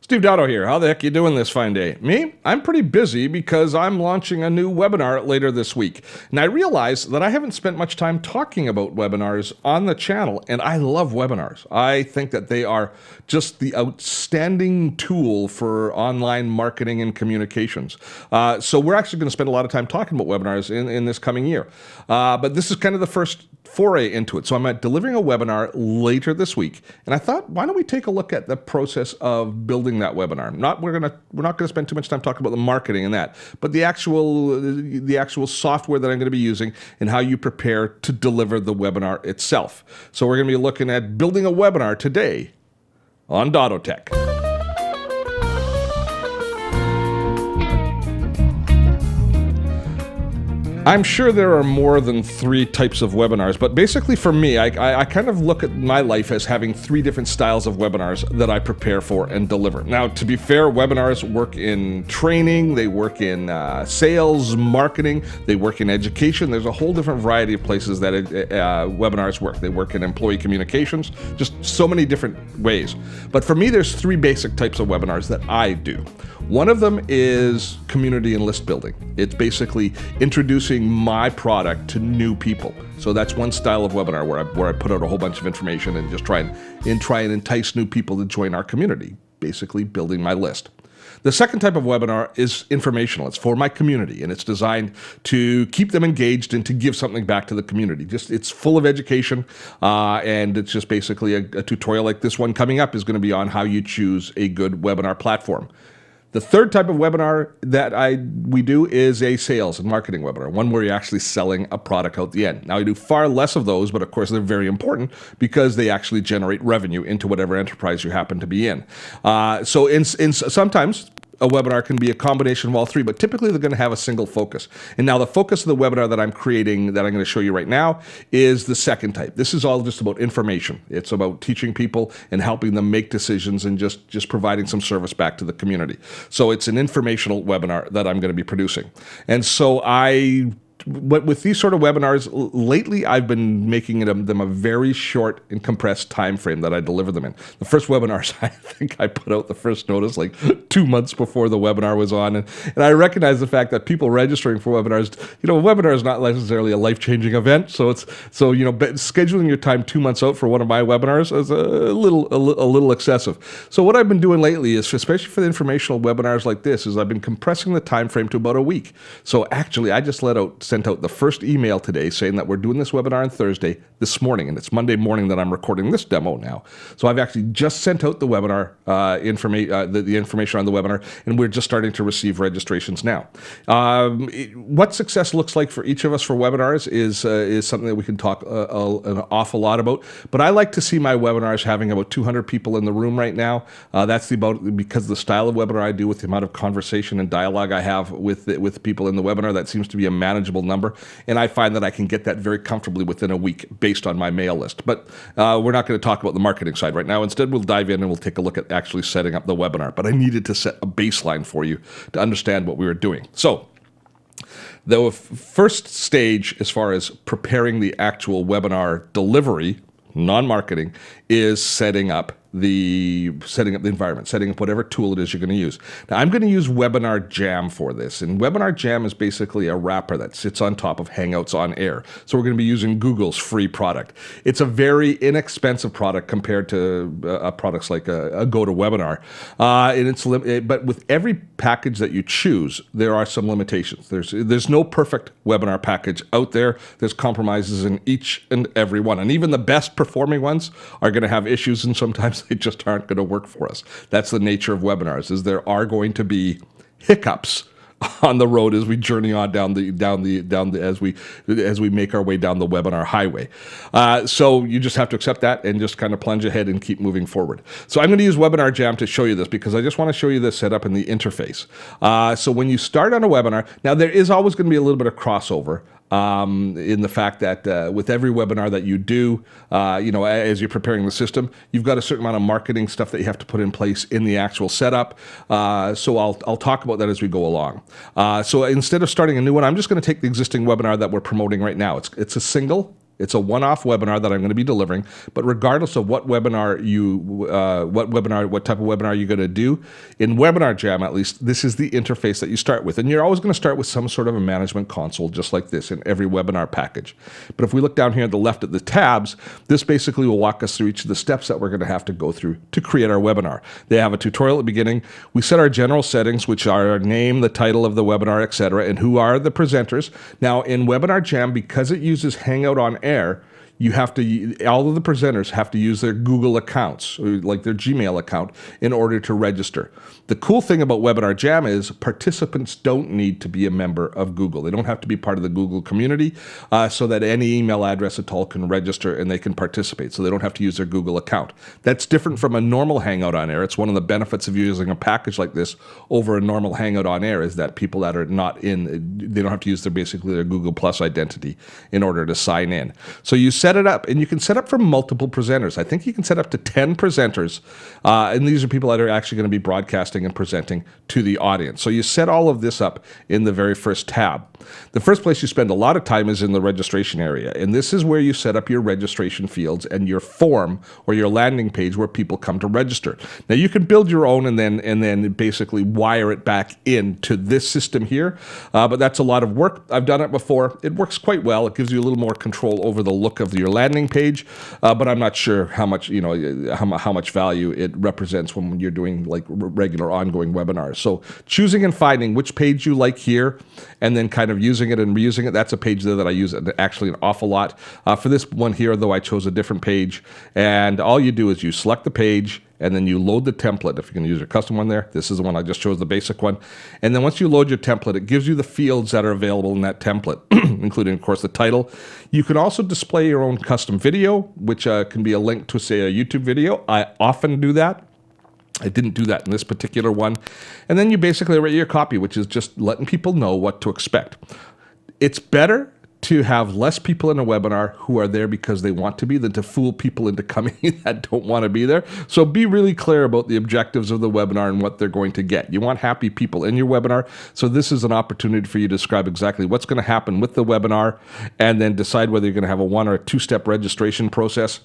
Steve Dotto here. How the heck you doing this fine day? Me? I'm pretty busy because I'm launching a new webinar later this week. And I realize that I haven't spent much time talking about webinars on the channel, and I love webinars. I think that they are just the outstanding tool for online marketing and communications. So we're actually going to spend a lot of time talking about webinars in this coming year. But this is kind of the first foray into it. So I'm delivering a webinar later this week, and I thought, why don't we take a look at the process of building that webinar? We're not going to spend too much time talking about the marketing and that, but the actual software that I'm going to be using and how you prepare to deliver the webinar itself. So we're going to be looking at building a webinar today on Dotto Tech. I'm sure there are more than 3 types of webinars, but basically for me, I kind of look at my life as having 3 different styles of webinars that I prepare for and deliver. Now, to be fair, webinars work in training, they work in sales, marketing, they work in education. There's a whole different variety of places that webinars work. They work in employee communications, just so many different ways. But for me, there's 3 basic types of webinars that I do. One of them is community and list building. It's basically introducing my product to new people. So that's one style of webinar where I put out a whole bunch of information and just try and entice new people to join our community, basically building my list. The second type of webinar is informational. It's for my community, and it's designed to keep them engaged and to give something back to the community. It's full of education, and it's just basically a tutorial like this one coming up is going to be on how you choose a good webinar platform. The third type of webinar that we do is a sales and marketing webinar, one where you're actually selling a product out the end. Now, I do far less of those, but of course they're very important because they actually generate revenue into whatever enterprise you happen to be in. So sometimes a webinar can be a combination of all 3, but typically they're going to have a single focus. And now the focus of the webinar that I'm creating, that I'm going to show you right now, is the second type. This is all just about information. It's about teaching people and helping them make decisions and just providing some service back to the community. So it's an informational webinar that I'm going to be producing. And so with these sort of webinars, lately I've been making them a very short and compressed time frame that I deliver them in. The first webinars, I think I put out the first notice like 2 months before the webinar was on. And I recognize the fact that people registering for webinars, a webinar is not necessarily a life-changing event. So scheduling your time 2 months out for one of my webinars is a little excessive. So what I've been doing lately is, especially for the informational webinars like this, is I've been compressing the time frame to about a week. So actually, I just sent out the first email today saying that we're doing this webinar on Thursday this morning, and it's Monday morning that I'm recording this demo now. So I've actually just sent out the webinar the information on the webinar, and we're just starting to receive registrations now. What success looks like for each of us for webinars is something that we can talk an awful lot about. But I like to see my webinars having about 200 people in the room right now. That's because the style of webinar I do, with the amount of conversation and dialogue I have with people in the webinar, that seems to be a manageable number, and I find that I can get that very comfortably within a week based on my mail list. But we're not going to talk about the marketing side right now. Instead, we'll dive in and we'll take a look at actually setting up the webinar. But I needed to set a baseline for you to understand what we were doing. So the first stage, as far as preparing the actual webinar delivery, non-marketing, is setting up the environment, setting up whatever tool it is you're going to use. Now, I'm going to use WebinarJam for this, and WebinarJam is basically a wrapper that sits on top of Hangouts on Air. So we're going to be using Google's free product. It's a very inexpensive product compared to products like a GoToWebinar, but with every package that you choose, there are some limitations. There's no perfect webinar package out there. There's compromises in each and every one, and even the best performing ones are going to have issues, and sometimes they just aren't going to work for us. That's the nature of webinars, is there are going to be hiccups on the road as we journey on as we make our way down the webinar highway. So you just have to accept that and just kind of plunge ahead and keep moving forward. So I'm going to use WebinarJam to show you this because I just want to show you the setup in the interface. So when you start on a webinar, now there is always going to be a little bit of crossover. In the fact that with every webinar that you do, as you're preparing the system, you've got a certain amount of marketing stuff that you have to put in place in the actual setup. So I'll talk about that as we go along. So instead of starting a new one, I'm just going to take the existing webinar that we're promoting right now. It's a single It's a one-off webinar that I'm going to be delivering, but regardless of what type of webinar you're going to do, in WebinarJam at least, this is the interface that you start with. And you're always going to start with some sort of a management console, just like this in every webinar package. But if we look down here at the left at the tabs, this basically will walk us through each of the steps that we're going to have to go through to create our webinar. They have a tutorial at the beginning. We set our general settings, which are our name, the title of the webinar, etc., and who are the presenters. Now, in WebinarJam, because it uses Hangout on Air, all of the presenters have to use their Google accounts, like their Gmail account, in order to register. The cool thing about WebinarJam is participants don't need to be a member of Google. They don't have to be part of the Google community so that any email address at all can register and they can participate. So they don't have to use their Google account. That's different from a normal Hangout on Air. It's one of the benefits of using a package like this over a normal Hangout on Air is that people that are not in, they don't have to use their Google Plus identity in order to sign in. So you set it up, and you can set up for multiple presenters. I think you can set up to 10 presenters, and these are people that are actually going to be broadcasting and presenting to the audience. So you set all of this up in the very first tab. The first place you spend a lot of time is in the registration area, and this is where you set up your registration fields and your form or your landing page where people come to register. Now you can build your own and then basically wire it back into this system here, but that's a lot of work. I've done it before. It works quite well. It gives you a little more control over the look of your landing page, but I'm not sure how much how much value it represents when you're doing like regular ongoing webinars. So choosing and finding which page you like here, and then kind of using it and reusing it. That's a page there that I use actually an awful lot. For this one here, though, I chose a different page, and all you do is you select the page, and then you load the template. If you're going to use your custom one there, this is the one I just chose, the basic one. And then once you load your template, it gives you the fields that are available in that template, including, of course, the title. You can also display your own custom video, which can be a link to, say, a YouTube video. I often do that. I didn't do that in this particular one. And then you basically write your copy, which is just letting people know what to expect. It's better to have less people in a webinar who are there because they want to be than to fool people into coming that don't want to be there. So be really clear about the objectives of the webinar and what they're going to get. You want happy people in your webinar. So this is an opportunity for you to describe exactly what's going to happen with the webinar and then decide whether you're going to have a 1 or a 2-step registration process.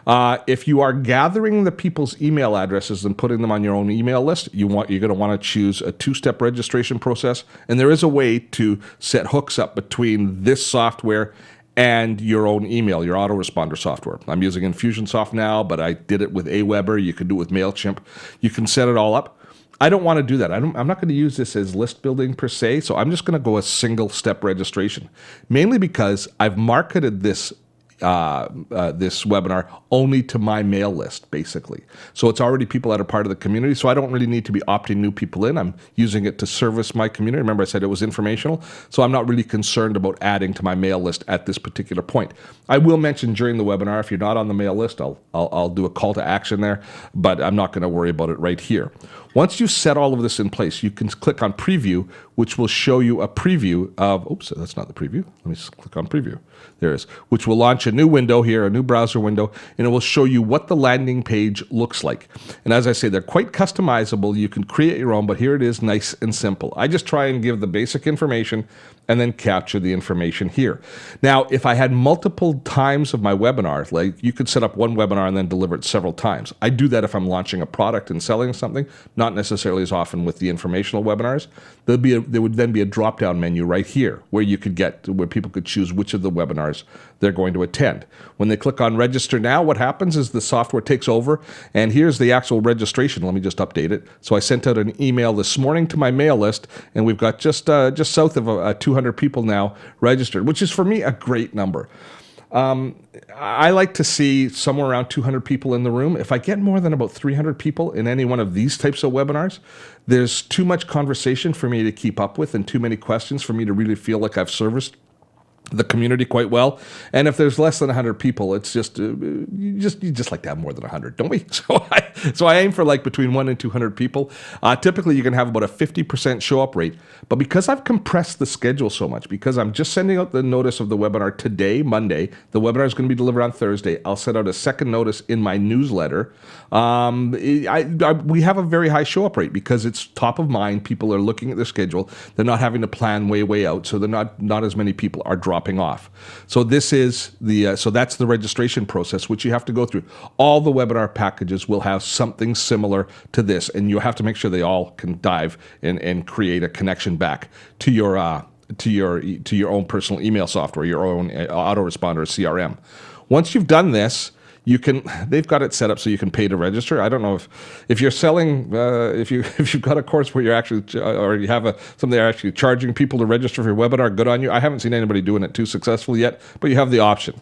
If you are gathering the people's email addresses and putting them on your own email list, you're going to want to choose a 2-step registration process. And there is a way to set hooks up between this software and your own email, your autoresponder software. I'm using Infusionsoft now, but I did it with Aweber. You can do it with MailChimp. You can set it all up. I don't want to do that. I'm not going to use this as list building per se, so I'm just going to go a single-step registration, mainly because I've marketed this webinar only to my mail list, basically. So it's already people that are part of the community, so I don't really need to be opting new people in. I'm using it to service my community. Remember I said it was informational, so I'm not really concerned about adding to my mail list at this particular point. I will mention during the webinar, if you're not on the mail list, I'll do a call to action there, but I'm not going to worry about it right here. Once you set all of this in place, you can click on preview, which will show you a preview of, oops, that's not the preview. Let me just click on preview. There it is, which will launch a new window here, a new browser window, and it will show you what the landing page looks like. And as I say, they're quite customizable. You can create your own, but here it is, nice and simple. I just try and give the basic information and then capture the information here. Now, if I had multiple times of my webinar, like you could set up one webinar and then deliver it several times. I do that if I'm launching a product and selling something, not necessarily as often with the informational webinars. There would then be a drop-down menu right here where people could choose which of the webinars they're going to attend. When they click on register now, what happens is the software takes over, and here's the actual registration. Let me just update it. So I sent out an email this morning to my mail list, and we've got just south of 200 people now registered, which is for me a great number. I like to see somewhere around 200 people in the room. If I get more than about 300 people in any one of these types of webinars, there's too much conversation for me to keep up with and too many questions for me to really feel like I've serviced the community quite well. And if there's less than 100 people, it's just you just like to have more than 100, don't we? So I aim for like between 1 and 200 people. Typically, you can have about a 50% show up rate. But because I've compressed the schedule so much, because I'm just sending out the notice of the webinar today, Monday, the webinar is going to be delivered on Thursday. I'll send out a second notice in my newsletter. We have a very high show up rate because it's top of mind. People are looking at their schedule. They're not having to plan way out. So they're not as many people are dropping dropping off. So this is so that's the registration process, which you have to go through. All the webinar packages will have something similar to this, and you have to make sure they all can dive and create a connection back to your own personal email software, your own autoresponder CRM. Once you've done this, they've got it set up so you can pay to register. I don't know if you're selling, if you've got a course where you're actually, or you have something they're actually charging people to register for your webinar, good on you. I haven't seen anybody doing it too successfully yet, but you have the option.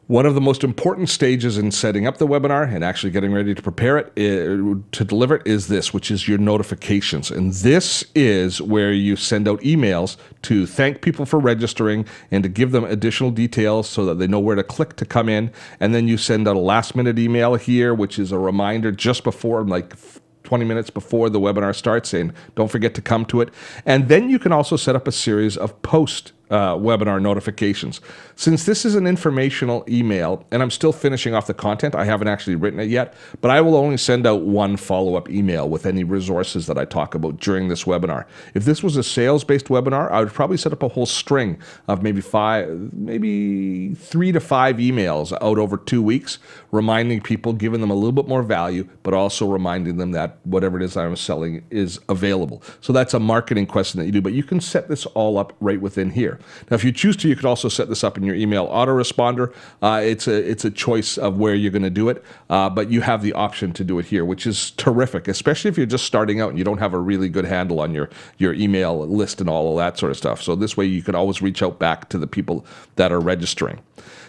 One of the most important stages in setting up the webinar and actually getting ready to prepare it, to deliver it, is this, which is your notifications. And this is where you send out emails to thank people for registering and to give them additional details so that they know where to click to come in. And then you send out a last-minute email here, which is a reminder just before, like 20 minutes before the webinar starts, saying don't forget to come to it. And then you can also set up a series of webinar notifications. Since this is an informational email, and I'm still finishing off the content, I haven't actually written it yet, but I will only send out one follow-up email with any resources that I talk about during this webinar. If this was a sales-based webinar, I would probably set up a whole string of maybe 3 to 5 emails out over 2 weeks, reminding people, giving them a little bit more value, but also reminding them that whatever it is I'm selling is available. So that's a marketing question that you do, but you can set this all up right within here. Now, if you choose to, you could also set this up in your email autoresponder. It's a choice of where you're going to do it, but you have the option to do it here, which is terrific, especially if you're just starting out and you don't have a really good handle on your email list and all of that sort of stuff. So this way you can always reach out back to the people that are registering.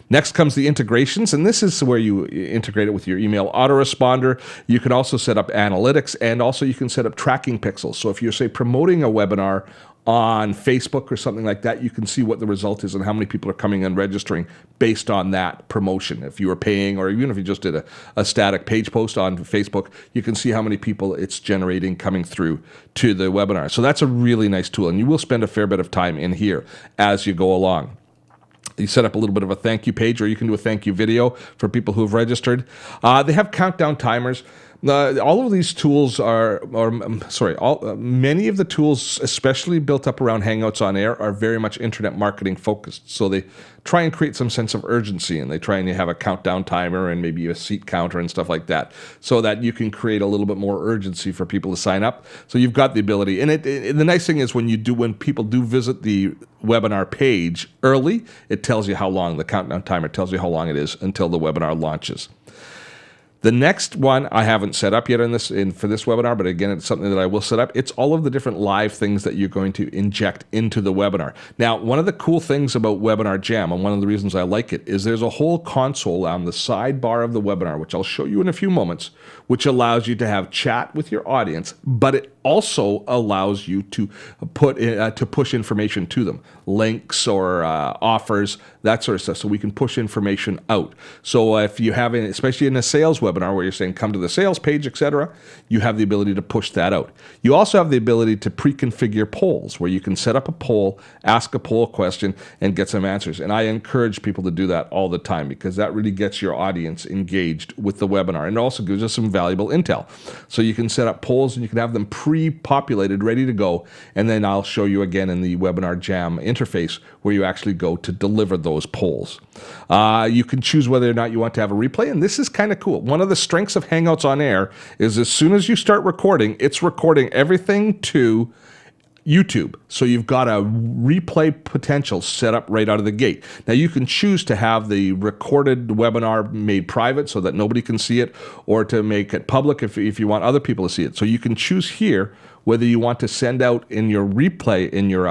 Next comes the integrations, and this is where you integrate it with your email autoresponder. You can also set up analytics, and also you can set up tracking pixels. So if you're, say, promoting a webinar on Facebook or something like that, you can see what the result is and how many people are coming and registering based on that promotion. If you were paying, or even if you just did a static page post on Facebook, you can see how many people it's generating coming through to the webinar. So that's a really nice tool, and you will spend a fair bit of time in here as you go along. You set up a little bit of a thank you page, or you can do a thank you video for people who have registered. They have countdown timers. All of these tools many of the tools, especially built up around Hangouts on Air, are very much internet marketing focused. So they try and create some sense of urgency, and they try and have a countdown timer and maybe a seat counter and stuff like that, so that you can create a little bit more urgency for people to sign up. So you've got the ability, and the nice thing is when people do visit the webinar page early, it tells you how long, the countdown timer tells you how long it is until the webinar launches. The next one I haven't set up yet for this webinar, but again, it's something that I will set up. It's all of the different live things that you're going to inject into the webinar. Now, one of the cool things about WebinarJam, and one of the reasons I like it, is there's a whole console on the sidebar of the webinar, which I'll show you in a few moments, which allows you to have chat with your audience, but it also allows you to push information to them, links or offers, that sort of stuff, so we can push information out. So if you have, especially in a sales webinar where you're saying come to the sales page, etc., you have the ability to push that out. You also have the ability to pre-configure polls, where you can set up a poll, ask a poll question, and get some answers. And I encourage people to do that all the time, because that really gets your audience engaged with the webinar, and it also gives us some valuable intel. So you can set up polls, and you can have them pre-populated, ready to go, and then I'll show you again in the WebinarJam interface where you actually go to deliver those polls. You can choose whether or not you want to have a replay, and this is kind of cool. One of the strengths of Hangouts on Air is as soon as you start recording, it's recording everything to YouTube. So you've got a replay potential set up right out of the gate. Now you can choose to have the recorded webinar made private so that nobody can see it, or to make it public if you want other people to see it. So you can choose here whether you want to send out in your replay, in your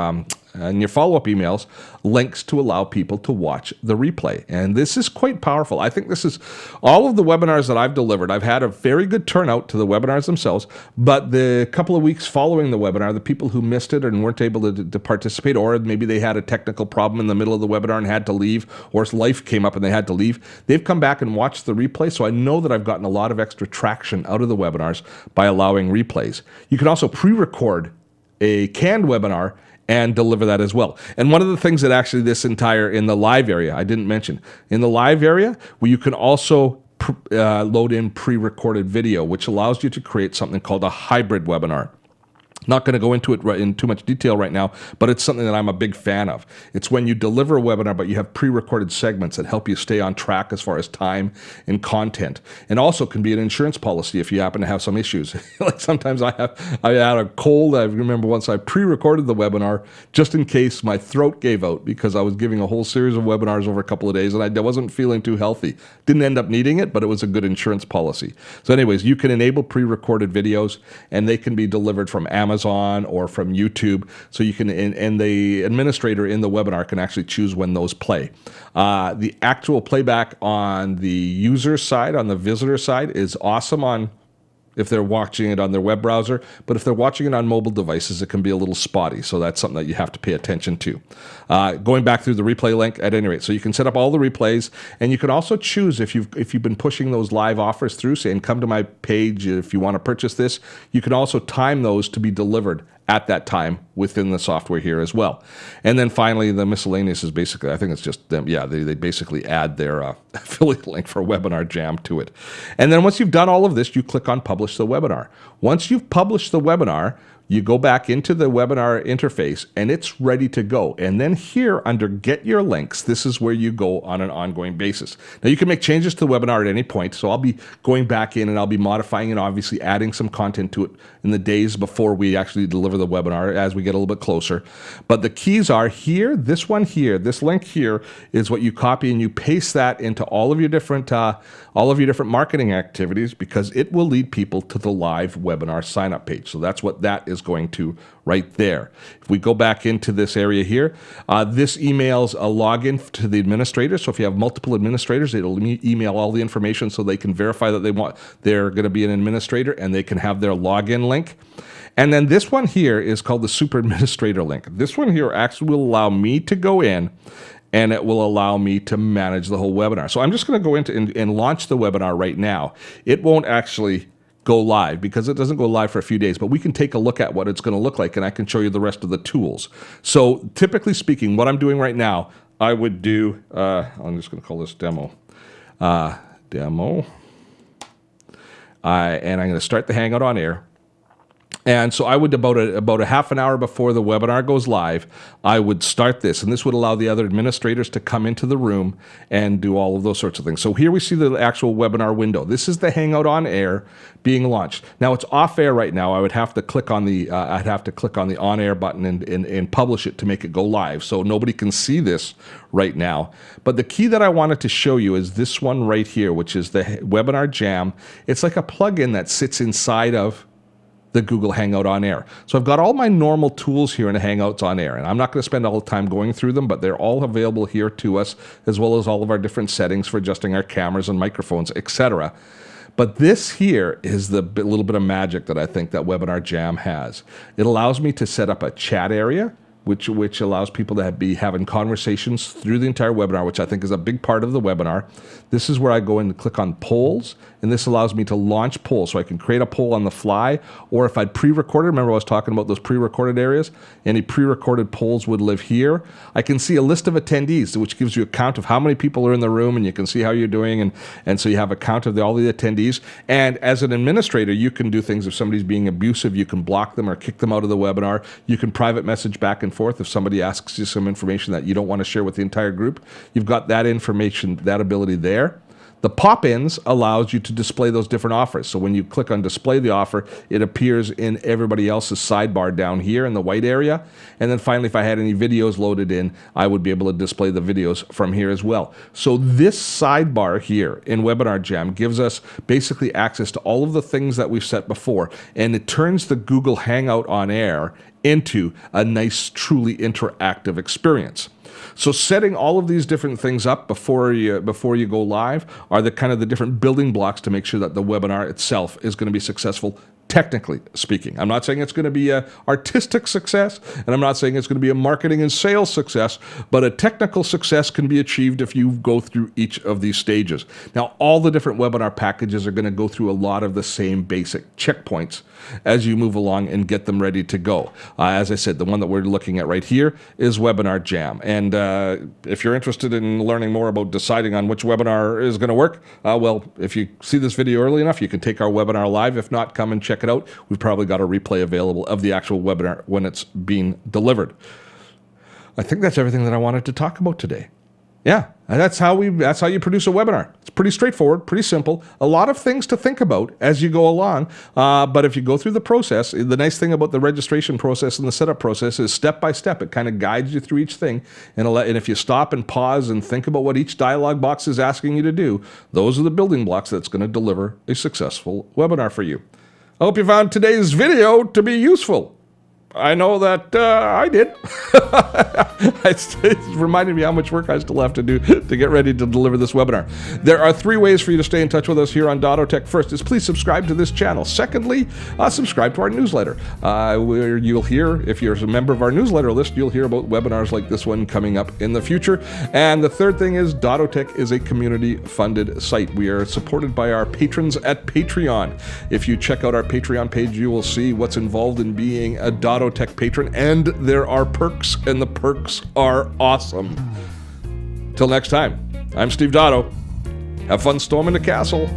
follow-up emails, links to allow people to watch the replay. And this is quite powerful. I think this is, all of the webinars that I've delivered, I've had a very good turnout to the webinars themselves, but the couple of weeks following the webinar, the people who missed it and weren't able to participate, or maybe they had a technical problem in the middle of the webinar and had to leave, or life came up and they had to leave, they've come back and watched the replay. So I know that I've gotten a lot of extra traction out of the webinars by allowing replays. You can also pre-record a canned webinar and deliver that as well. And one of the things that actually in the live area, I didn't mention, in the live area, where you can also load in pre-recorded video, which allows you to create something called a hybrid webinar. Not going to go into it in too much detail right now, but it's something that I'm a big fan of. It's when you deliver a webinar, but you have pre-recorded segments that help you stay on track as far as time and content. And also can be an insurance policy if you happen to have some issues. Like sometimes I had a cold. I remember once I pre-recorded the webinar just in case my throat gave out because I was giving a whole series of webinars over a couple of days and I wasn't feeling too healthy. Didn't end up needing it, but it was a good insurance policy. So anyways, you can enable pre-recorded videos and they can be delivered from Amazon or from YouTube, so you can, and the administrator in the webinar can actually choose when those play. The actual playback on the user side, on the visitor side, is awesome on if they're watching it on their web browser, but if they're watching it on mobile devices, it can be a little spotty, so that's something that you have to pay attention to. Going back through the replay link, at any rate, so you can set up all the replays, and you can also choose if you've been pushing those live offers through, say, and come to my page if you want to purchase this, you can also time those to be delivered at that time within the software here as well. And then finally, the miscellaneous is basically, I think it's just them, yeah, they basically add their affiliate link for WebinarJam to it. And then once you've done all of this, you click on Publish the Webinar. Once you've published the webinar, you go back into the webinar interface and it's ready to go. And then here under Get Your Links, this is where you go on an ongoing basis. Now you can make changes to the webinar at any point. So I'll be going back in and I'll be modifying and obviously adding some content to it in the days before we actually deliver the webinar as we get a little bit closer. But the keys are here, this one here, this link here is what you copy and you paste that into all of your different marketing activities because it will lead people to the live webinar sign up page. So that's what that is going to right there. If we go back into this area here, this emails a login to the administrator. So if you have multiple administrators, it'll email all the information so they can verify that they're going to be an administrator and they can have their login link. And then this one here is called the Super Administrator link. This one here actually will allow me to go in and it will allow me to manage the whole webinar. So I'm just going to go into and launch the webinar right now. It won't actually go live because it doesn't go live for a few days, but we can take a look at what it's going to look like and I can show you the rest of the tools. So typically speaking, what I'm doing right now, I would do, I'm just going to call this demo. And I'm going to start the Hangout on air. And so I would, about a half an hour before the webinar goes live, I would start this. And this would allow the other administrators to come into the room and do all of those sorts of things. So here we see the actual webinar window. This is the Hangout on air being launched. Now it's off air right now. I would have to click on the on air button and publish it to make it go live. So nobody can see this right now. But the key that I wanted to show you is this one right here, which is the WebinarJam. It's like a plugin that sits inside of the Google Hangout on Air. So I've got all my normal tools here in the Hangouts on Air, and I'm not going to spend all the time going through them, but they're all available here to us, as well as all of our different settings for adjusting our cameras and microphones, etc. But this here is the little bit of magic that I think that WebinarJam has. It allows me to set up a chat area, which allows people to be having conversations through the entire webinar, which I think is a big part of the webinar. This is where I go in and click on polls, and this allows me to launch polls. So I can create a poll on the fly, or if I'd pre-recorded, remember I was talking about those pre-recorded areas, any pre-recorded polls would live here. I can see a list of attendees, which gives you a count of how many people are in the room, and you can see how you're doing, and so you have a count of all the attendees. And as an administrator, you can do things. If somebody's being abusive, you can block them or kick them out of the webinar. You can private message back and forth if somebody asks you some information that you don't want to share with the entire group. You've got that information, that ability there. The pop-ins allows you to display those different offers. So when you click on display the offer, it appears in everybody else's sidebar down here in the white area. And then finally, if I had any videos loaded in, I would be able to display the videos from here as well. So this sidebar here in WebinarJam gives us basically access to all of the things that we've set before. And it turns the Google Hangout on Air into a nice, truly interactive experience. So setting all of these different things up before you go live are the kind of the different building blocks to make sure that the webinar itself is going to be successful, technically speaking. I'm not saying it's going to be an artistic success, and I'm not saying it's going to be a marketing and sales success, but a technical success can be achieved if you go through each of these stages. Now, all the different webinar packages are going to go through a lot of the same basic checkpoints as you move along and get them ready to go. As I said, the one that we're looking at right here is WebinarJam. And if you're interested in learning more about deciding on which webinar is going to work, well, if you see this video early enough, you can take our webinar live. If not, come and check check it out. We've probably got a replay available of the actual webinar when it's being delivered. I think that's everything that I wanted to talk about today. Yeah, and that's how you produce a webinar. It's pretty straightforward, pretty simple. A lot of things to think about as you go along. But if you go through the process, the nice thing about the registration process and the setup process is step by step. It kind of guides you through each thing. And if you stop and pause and think about what each dialog box is asking you to do, those are the building blocks that's going to deliver a successful webinar for you. I hope you found today's video to be useful. I know that I did. It reminded me how much work I still have to do to get ready to deliver this webinar. There are 3 ways for you to stay in touch with us here on Dotto Tech. First is please subscribe to this channel. Secondly, subscribe to our newsletter, where you'll hear, if you're a member of our newsletter list, you'll hear about webinars like this one coming up in the future. And the third thing is Dotto Tech is a community-funded site. We are supported by our patrons at Patreon. If you check out our Patreon page, you will see what's involved in being a Dotto Tech patron, and there are perks, and the perks are awesome. Till next time, I'm Steve Dotto. Have fun storming the castle.